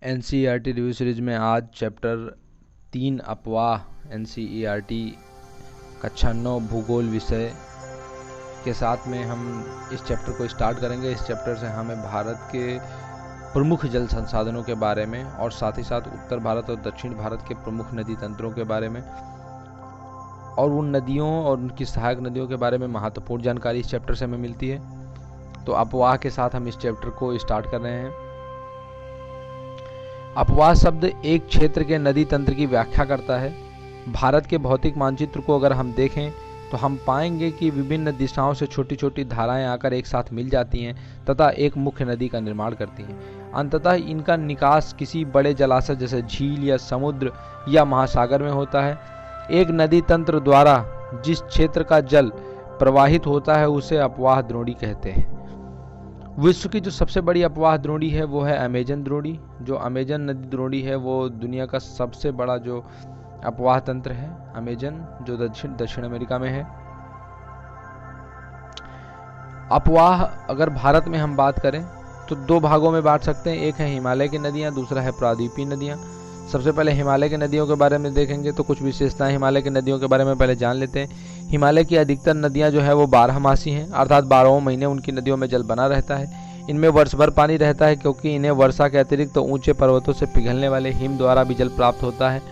NCERT review series में आज chapter 3 अपवाह एनसीईआरटी कक्षा 9 भूगोल विषय के साथ में हम इस चैप्टर को स्टार्ट करेंगे। इस चैप्टर से हमें भारत के प्रमुख जल संसाधनों के बारे में और साथ ही साथ उत्तर भारत और दक्षिण भारत के प्रमुख नदी तंत्रों के बारे में और उन नदियों और उनकी सहायक नदियों के बारे में महत्वपूर्ण जानकारी इस चैप्टर से हमें मिलती है। तो अपवाह के साथ हम इस चैप्टर को स्टार्ट कर रहे हैं। अपवाह शब्द एक क्षेत्र के नदी तंत्र की व्याख्या करता है। भारत के भौतिक मानचित्र को अगर हम देखें तो हम पाएंगे कि विभिन्न दिशाओं से छोटी छोटी धाराएं आकर एक साथ मिल जाती हैं तथा एक मुख्य नदी का निर्माण करती हैं। अंततः इनका निकास किसी बड़े जलाशय जैसे झील या समुद्र या महासागर में होता है। एक नदी तंत्र द्वारा जिस क्षेत्र का जल प्रवाहित होता है उसे अपवाह द्रोणी कहते हैं। विश्व की जो सबसे बड़ी अपवाह द्रोणी है वो है अमेजन द्रोणी। जो अमेजन नदी द्रोणी है वो दुनिया का सबसे बड़ा जो अपवाह तंत्र है, अमेजन, जो दक्षिण अमेरिका में है। अपवाह अगर भारत में हम बात करें तो दो भागों में बांट सकते हैं। एक है हिमालय की नदियां, दूसरा है प्रायद्वीपीय नदियां। सबसे पहले हिमालय की नदियों के बारे में देखेंगे तो कुछ विशेषताएं हिमालय की नदियों के बारे में पहले जान लेते हैं। हिमालय की अधिकतर नदियां जो है वो 12मासी हैं, अर्थात 12 महीने उनकी नदियों में जल बना रहता है। इनमें वर्ष भर पानी रहता है क्योंकि इन्हें वर्षा के अतिरिक्त तो ऊंचे पर्वतों से पिघलने वाले हिम द्वारा भी जल प्राप्त होता है।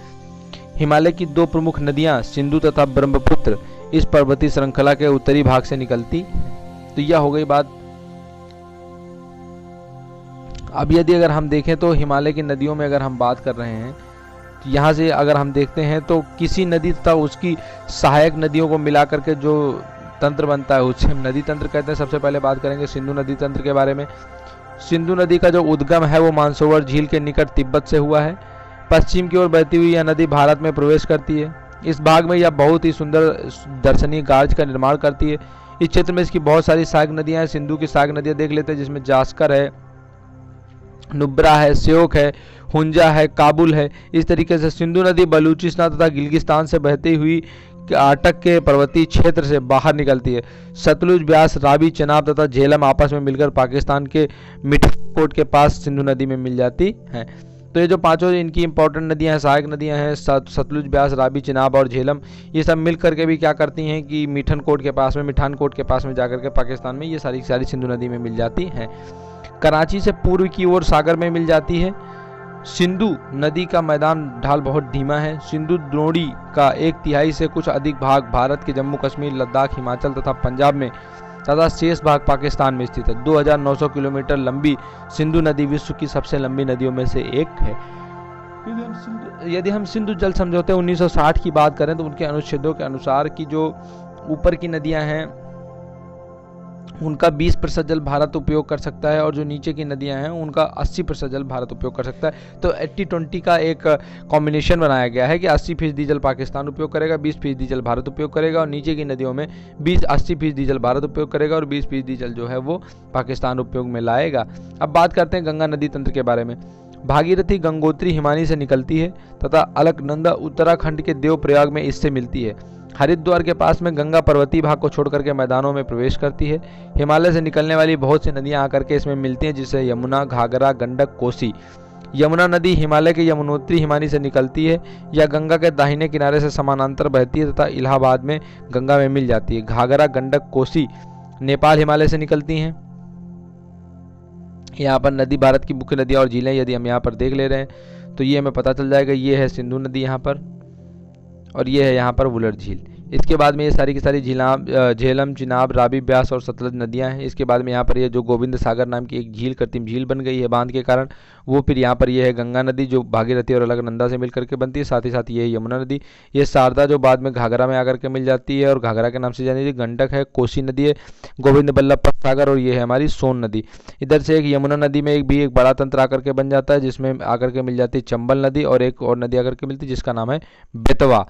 हिमालय की दो प्रमुख नदियां सिंधु तथा ब्रह्मपुत्र इस पर्वतीय श्रृंखला के उत्तरी भाग से निकलती। तो यह हो गई बात। अब यदि अगर हम देखें तो हिमालय की नदियों में अगर हम बात कर रहे हैं, यहाँ से अगर हम देखते हैं तो किसी नदी तथा उसकी सहायक नदियों को मिलाकर के जो तंत्र बनता है उसे हम नदी तंत्र कहते हैं। सबसे पहले बात करेंगे सिंधु नदी तंत्र के बारे में। सिंधु नदी का जो उद्गम है वो मानसरोवर झील के निकट तिब्बत से हुआ है। पश्चिम की ओर बहती हुई यह नदी भारत में प्रवेश करती है। इस भाग में यह बहुत ही सुंदर दर्शनीय गार्ज का निर्माण करती है। इस क्षेत्र में इसकी बहुत सारी सहायक नदियां हैं। सिंधु की सहायक नदियां देख लेते हैं, जिसमें जास्कर है, नुब्रा है, श्योक है, हुंजा है, काबुल है। इस तरीके से सिंधु नदी बलूचिस्तान तथा गिलगिस्तान से बहती हुई अटक के पर्वतीय क्षेत्र से बाहर निकलती है। सतलुज, ब्यास, रावी, चेनाब तथा झेलम आपस में मिलकर पाकिस्तान के मिठनकोट के पास सिंधु नदी में मिल जाती हैं। तो ये जो पांचों इनकी इंपॉर्टेंट नदियां हैं, सहायक नदियां हैं, सतलुज, ब्यास, रावी, चेनाब और झेलम, ये सब मिल करके भी क्या करती हैं कि मिठानकोट के पास में जाकर के पाकिस्तान में ये सारी सिंधु नदी में मिल जाती हैं। कराची से पूर्व की ओर सागर में मिल जाती है। सिंधु नदी का मैदान ढाल बहुत धीमा है। सिंधु द्रोणी का 1/3 से कुछ अधिक भाग भारत के जम्मू कश्मीर, लद्दाख, हिमाचल तथा पंजाब में तथा शेष भाग पाकिस्तान में स्थित है। 2900 किलोमीटर लंबी सिंधु नदी विश्व की सबसे लंबी नदियों में से एक है। यदि हम सिंधु जल समझौते 1960 की बात करें तो उनके अनुच्छेदों के अनुसार की जो ऊपर की नदियां हैं उनका 20% जल भारत उपयोग कर सकता है और जो नीचे की नदियां हैं उनका 80% जल भारत उपयोग कर सकता है। तो 80-20 का एक कॉम्बिनेशन बनाया गया है कि 80% जल पाकिस्तान उपयोग करेगा, 20% जल भारत उपयोग करेगा और नीचे की नदियों में 80% जल भारत उपयोग करेगा और 20% जल जो है वो पाकिस्तान उपयोग में लाएगा। अब बात करते हैं गंगा नदी तंत्र के बारे में। भागीरथी गंगोत्री हिमानी से निकलती है तथा अलकनंदा उत्तराखंड के देवप्रयाग में इससे मिलती है। हरिद्वार के पास में गंगा पर्वतीय भाग को छोड़कर के मैदानों में प्रवेश करती है। हिमालय से निकलने वाली बहुत सी नदियां आकर के इसमें मिलती हैं, जिससे यमुना, घाघरा, गंडक, कोसी। यमुना नदी हिमालय के यमुनोत्री हिमानी से निकलती है या गंगा के दाहिने किनारे से समानांतर बहती है तथा इलाहाबाद में गंगा में मिल जाती है। घाघरा, गंडक, कोसी नेपाल हिमालय से निकलती हैं। यहाँ पर नदी भारत की मुख्य नदियाँ और झीलें यदि हम यहाँ पर देख ले रहे हैं तो ये हमें पता चल जाएगा। ये है सिंधु नदी यहाँ पर और ये है यहाँ पर वुलर झील। इसके बाद में ये सारी की सारी झेलम, चिनाब, रावी, ब्यास और सतलज नदियाँ हैं। इसके बाद में यहाँ पर ये जो गोविंद सागर नाम की एक झील, कृत्रिम झील बन गई है बांध के कारण, वो फिर यहाँ पर ये है गंगा नदी जो भागीरथी और अलकनंदा से मिलकर के बनती है। साथ ही साथ ये है यमुना नदी, ये शारदा जो बाद में घाघरा में आकर के मिल जाती है और घाघरा के नाम से जानी जाती है। गंडक है, कोसी नदी है, गोविंद बल्लभ पंत सागर और ये है हमारी सोन नदी। इधर से एक यमुना नदी में एक बड़ा तंत्र आकर के बन जाता है जिसमें आकर के मिल जाती है चंबल नदी और एक और नदी आकर के मिलती है जिसका नाम है बेतवा।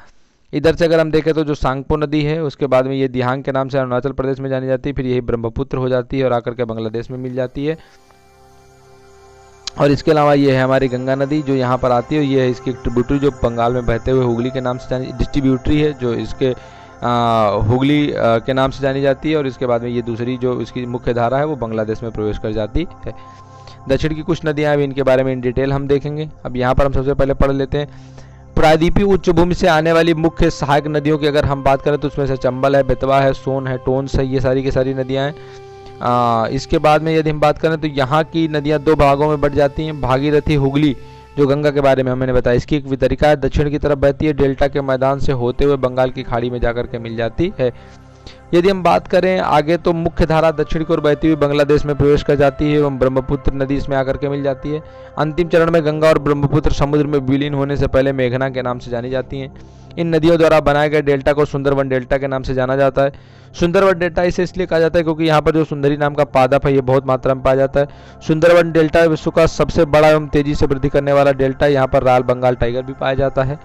इधर से अगर हम देखें तो जो सांगपो नदी है उसके बाद में ये दिहांग के नाम से अरुणाचल प्रदेश में जानी जाती है, फिर यही ब्रह्मपुत्र हो जाती है और आकर के बांग्लादेश में मिल जाती है। और इसके अलावा ये है हमारी गंगा नदी जो यहाँ पर आती है। ये है इसकी ट्रिब्यूटरी जो बंगाल में बहते हुए हुगली के नाम से जानी, डिस्ट्रीब्यूटरी है जो इसके हुगली के नाम से जानी जाती है। और इसके बाद में ये दूसरी जो इसकी मुख्य धारा है वो बांग्लादेश में प्रवेश कर जाती है। दक्षिण की कुछ नदियां भी, इनके बारे में इन डिटेल हम देखेंगे। अब यहाँ पर हम सबसे पहले पढ़ लेते हैं। प्रायद्वीपीय उच्चभूमि से आने वाली मुख्य सहायक नदियों की अगर हम बात करें तो उसमें से चंबल है, बेतवा है, सोन है, टोंस है, ये सारी की सारी नदियां हैं। इसके बाद में यदि हम बात करें तो यहाँ की नदियां दो भागों में बढ़ जाती हैं। भागीरथी, हुगली, जो गंगा के बारे में मैंने बताया, इसकी एक वितरिका है, दक्षिण की तरफ बहती है, डेल्टा के मैदान से होते हुए बंगाल की खाड़ी में जाकर के मिल जाती है। यदि हम बात करें आगे तो मुख्य धारा दक्षिण की ओर बहती हुई बांग्लादेश में प्रवेश कर जाती है एवं ब्रह्मपुत्र नदी इसमें आकर के मिल जाती है। अंतिम चरण में गंगा और ब्रह्मपुत्र समुद्र में विलीन होने से पहले मेघना के नाम से जानी जाती हैं। इन नदियों द्वारा बनाए गए डेल्टा को सुंदरवन डेल्टा के नाम से जाना जाता है। सुंदरवन डेल्टा इसे इसलिए कहा जाता है क्योंकि यहाँ पर जो सुंदरी नाम का पादप है ये बहुत मात्रा में पाया जाता है। सुंदरवन डेल्टा विश्व का सबसे बड़ा एवं तेजी से वृद्धि करने वाला डेल्टा है। यहाँ पर रॉयल बंगाल टाइगर भी पाया जाता है।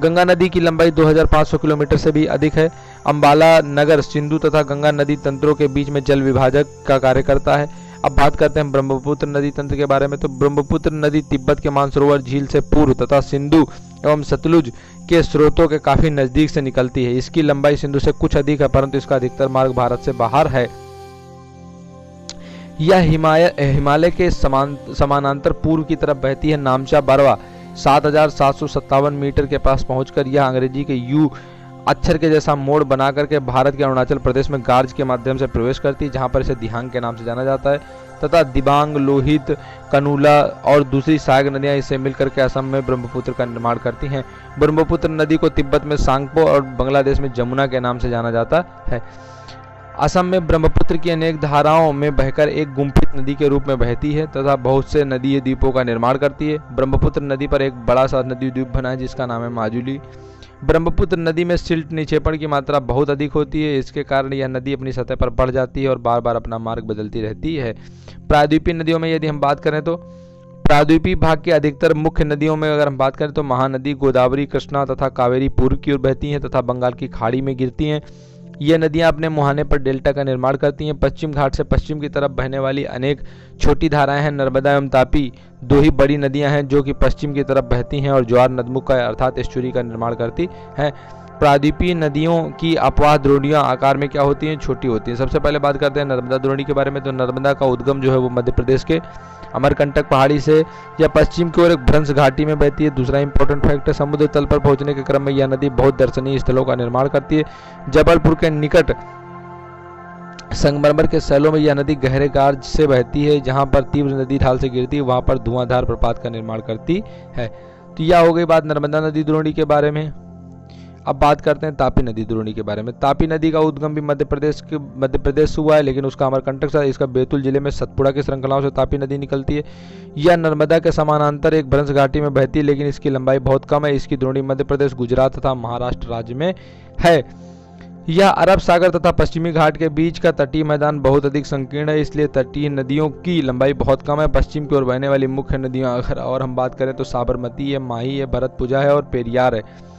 गंगा नदी की लंबाई 2500 किलोमीटर से भी अधिक है। अंबाला नगर सिंधु तथा गंगा नदी तंत्रों के बीच में जल विभाजक का कार्य करता है। अब बात करते हैं ब्रह्मपुत्र नदी तंत्र के बारे में। तो ब्रह्मपुत्र नदी तिब्बत के मानसरोवर झील से पूर्व तथा सिंधु एवं सतलुज के स्रोतों के काफी नजदीक से निकलती है। इसकी लंबाई सिंधु से कुछ अधिक है, परंतु इसका अधिकतर मार्ग भारत से बाहर है। यह हिमालय के समानांतर पूर्व की तरफ बहती है। नामचा बरवा 7757 मीटर के पास पहुंचकर यह अंग्रेजी के यू अक्षर के जैसा मोड़ बना करके भारत के अरुणाचल प्रदेश में गार्ज के माध्यम से प्रवेश करती है, जहां पर इसे दिहांग के नाम से जाना जाता है, तथा दिबांग, लोहित, कनूला और दूसरी सहायक नदियां इससे मिलकर के असम में ब्रह्मपुत्र का निर्माण करती हैं। ब्रह्मपुत्र नदी को तिब्बत में सांगपो और बांग्लादेश में जमुना के नाम से जाना जाता है। असम में ब्रह्मपुत्र की अनेक धाराओं में बहकर एक गुम्फित नदी के रूप में बहती है तथा बहुत से नदीय द्वीपों का निर्माण करती है। ब्रह्मपुत्र नदी पर एक बड़ा सा नदी द्वीप बना है जिसका नाम है माजुली। ब्रह्मपुत्र नदी में सिल्ट निक्षेपण की मात्रा बहुत अधिक होती है। इसके कारण यह नदी अपनी सतह पर बढ़ जाती है और बार बार अपना मार्ग बदलती रहती है। प्रायद्वीपीय नदियों में यदि हम बात करें तो प्रायद्वीपीय भाग की अधिकतर मुख्य नदियों में अगर हम बात करें तो महानदी, गोदावरी, कृष्णा तथा कावेरी पूर्व की ओर बहती हैं तथा बंगाल की खाड़ी में गिरती हैं। ये नदियां अपने मुहाने पर डेल्टा का निर्माण करती हैं। पश्चिम घाट से पश्चिम की तरफ बहने वाली अनेक छोटी धाराएं हैं। नर्मदा एवं तापी दो ही बड़ी नदियां हैं जो कि पश्चिम की तरफ बहती हैं और ज्वार नदमुख का अर्थात एस्चुरी का निर्माण करती हैं। प्रायद्वीपीय नदियों की अपवाह द्रोणियां आकार में क्या होती हैं? छोटी होती हैं। सबसे पहले बात करते हैं नर्मदा द्रोणी के बारे में। तो नर्मदा का उद्गम जो है वो मध्य प्रदेश के अमरकंटक पहाड़ी से या पश्चिम की ओर एक भ्रंश घाटी में बहती है। दूसरा इंपॉर्टेंट फैक्ट है, समुद्र तल पर पहुंचने के क्रम में यह नदी बहुत दर्शनीय स्थलों का निर्माण करती है। जबलपुर के निकट संगमरमर के सैलों में यह नदी गहरे गार्ज से बहती है। जहां पर तीव्र नदी ढाल से गिरती है वहां पर धुआंधार प्रपात का निर्माण करती है। तो यह हो गई बात नर्मदा नदी द्रोणी के बारे में। अब बात करते हैं तापी नदी द्रोणी के बारे में। तापी नदी का उद्गम भी मध्य प्रदेश से हुआ है, लेकिन उसका अमरकंटक से इसका बैतूल जिले में सतपुड़ा की श्रृंखलाओं से तापी नदी निकलती है। यह नर्मदा के समानांतर एक भ्रंश घाटी में बहती है, लेकिन इसकी लंबाई बहुत कम है। इसकी द्रोणी मध्य प्रदेश, गुजरात तथा महाराष्ट्र राज्य में है। यह अरब सागर तथा पश्चिमी घाट के बीच का तटीय मैदान बहुत अधिक संकीर्ण है, इसलिए तटीय नदियों की लंबाई बहुत कम है। पश्चिम की ओर बहने वाली मुख्य नदियां अगर और हम बात करें तो साबरमती है, माही है, भरतपुजा है और पेरियार है।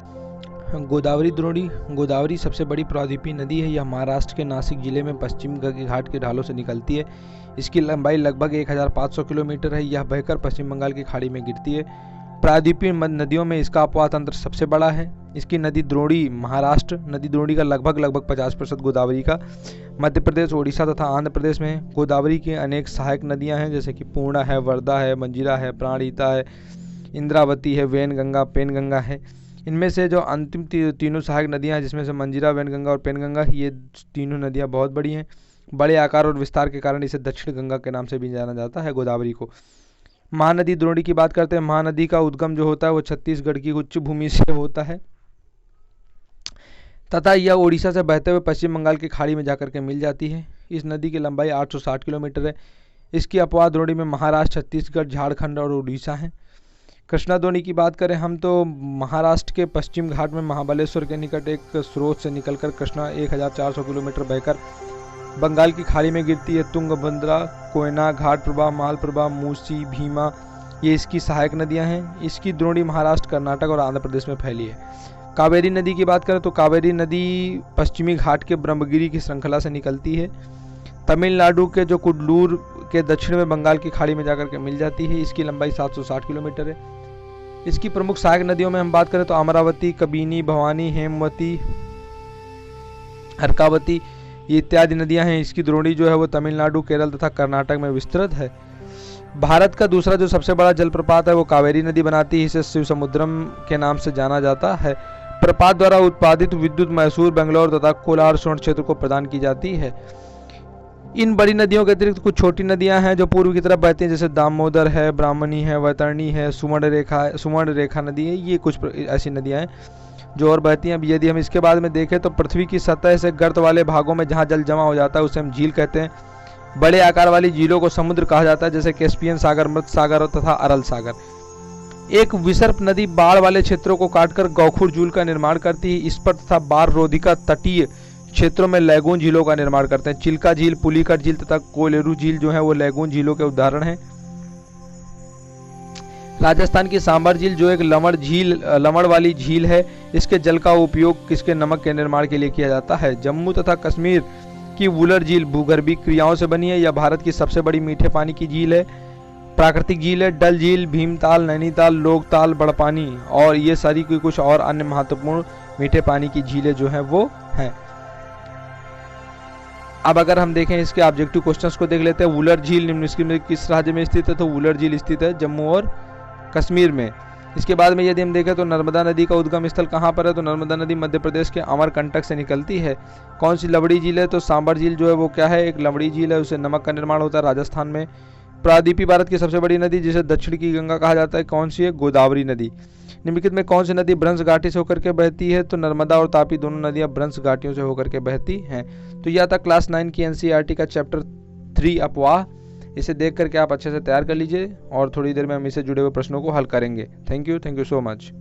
गोदावरी द्रोणी, गोदावरी सबसे बड़ी प्रायद्वीपीय नदी है। यह महाराष्ट्र के नासिक जिले में पश्चिम घाट के ढालों से निकलती है। इसकी लंबाई लगभग 1500 किलोमीटर है। यह बहकर पश्चिम बंगाल की खाड़ी में गिरती है। प्रायद्वीपीय नदियों में इसका अपवाह तंत्र सबसे बड़ा है। इसकी नदी द्रोणी महाराष्ट्र नदी द्रोणी का लगभग 50% गोदावरी का मध्य प्रदेश, ओडिशा तथा आंध्र प्रदेश में है। गोदावरी की अनेक सहायक नदियां हैं जैसे कि पूर्णा है, वर्धा है, मंजीरा है, प्राणहिता है, इंद्रावती है, वेनगंगा, पेनगंगा है। इनमें से जो अंतिम तीनों सहायक नदियां हैं जिसमें से मंजीरा, वेनगंगा और पेनगंगा, ये तीनों नदियां बहुत बड़ी हैं। बड़े आकार और विस्तार के कारण इसे दक्षिण गंगा के नाम से भी जाना जाता है गोदावरी को। महानदी द्रोणी की बात करते हैं। महानदी का उद्गम जो होता है वो छत्तीसगढ़ की उच्च भूमि से होता है तथा यह ओडिशा से बहते हुए पश्चिम बंगाल की खाड़ी में जाकर के मिल जाती है। इस नदी की लंबाई 860 किलोमीटर है। इसकी अपवाह द्रोणी में महाराष्ट्र, छत्तीसगढ़, झारखंड और उड़ीसा है। कृष्णा द्रोणी की बात करें हम तो महाराष्ट्र के पश्चिम घाट में महाबलेश्वर के निकट एक स्रोत से निकलकर कृष्णा 1400 किलोमीटर बहकर बंगाल की खाड़ी में गिरती है। तुंगभद्रा, कोयना, घाट प्रभा, माल प्रभा, मूसी, भीमा ये इसकी सहायक नदियां हैं। इसकी द्रोणी महाराष्ट्र, कर्नाटक और आंध्र प्रदेश में फैली है। कावेरी नदी की बात करें तो कावेरी नदी पश्चिमी घाट के ब्रह्मगिरी की श्रृंखला से निकलती है। तमिलनाडु के जो कुडलूर के दक्षिण में बंगाल की खाड़ी में जाकर के मिल जाती है। इसकी लंबाई 760 किलोमीटर है। इसकी प्रमुख सहायक नदियों में हम बात करें तो अमरावती, कबिनी, भवानी, हेमवती, अर्कावती ये इत्यादि नदियां हैं। इसकी द्रोणी जो है वो तमिलनाडु, केरल तथा कर्नाटक में विस्तृत है। भारत का दूसरा जो सबसे बड़ा जलप्रपात है वो कावेरी नदी बनाती है, इसे शिव समुद्रम के नाम से जाना जाता है। प्रपात द्वारा उत्पादित विद्युत मैसूर, बेंगलोर तथा कोलार सोन क्षेत्र को प्रदान की जाती है। इन बड़ी नदियों के अतिरिक्त कुछ छोटी नदियां हैं जो पूर्व की तरफ बहती हैं, जैसे दामोदर है, ब्राह्मणी है, वैतरणी है, सुवर्ण रेखा नदी है। ये कुछ ऐसी नदियां हैं जो और बहती हैं। अब यदि हम इसके बाद में देखें तो पृथ्वी की सतह से गर्त वाले भागों में जहाँ जल जमा हो जाता है उसे हम झील कहते हैं। बड़े आकार वाली झीलों को समुद्र कहा जाता है, जैसे कैस्पियन सागर, मृत सागर तथा अरल सागर। एक विसर्प नदी बाढ़ वाले क्षेत्रों को काटकर गौखुर झील का निर्माण करती है। इस पर तथा बार रोधिका तटीय क्षेत्रों में लैगून झीलों का निर्माण करते हैं। चिल्का झील, पुलिकट झील तथा कोलेरू झील जो है वो लैगून झीलों के उदाहरण हैं। राजस्थान की सांबर झील जो एक लवण वाली झील है, इसके जल का उपयोग किसके नमक के निर्माण के लिए किया जाता है। जम्मू तथा कश्मीर की वुलर झील भूगर्भीय क्रियाओं से बनी है। यह भारत की सबसे बड़ी मीठे पानी की झील है, प्राकृतिक झील है। डल झील, भीमताल, नैनीताल, लोकताल, बड़पानी और ये सारी की कुछ और अन्य महत्वपूर्ण मीठे पानी की झीलें जो हैं वो हैं। अब अगर हम देखें इसके ऑब्जेक्टिव क्वेश्चंस को देख लेते हैं। वुलर झील निम्नलिखित में किस राज्य में स्थित है, तो वुलर झील स्थित है जम्मू और कश्मीर में। इसके बाद में यदि हम देखें तो नर्मदा नदी का उद्गम स्थल कहाँ पर है, तो नर्मदा नदी मध्य प्रदेश के अमरकंटक से निकलती है। कौन सी लवड़ी झील है, तो सांबर झील जो है वो क्या है, एक लवड़ी झील है, उससे नमक का निर्माण होता है राजस्थान में। प्रायद्वीपीय भारत की सबसे बड़ी नदी जिसे दक्षिण की गंगा कहा जाता है, कौन सी है, गोदावरी नदी। निम्नलिखित में कौन सी नदी भ्रंश घाटी से होकर के बहती है, तो नर्मदा और तापी दोनों नदियां भ्रंश घाटियों से होकर के बहती हैं। तो यह था क्लास 9 की एनसीईआरटी का चैप्टर 3 अपवाह। इसे देख करके आप अच्छे से तैयार कर लीजिए और थोड़ी देर में हम इससे जुड़े हुए प्रश्नों को हल करेंगे। Thank you so much.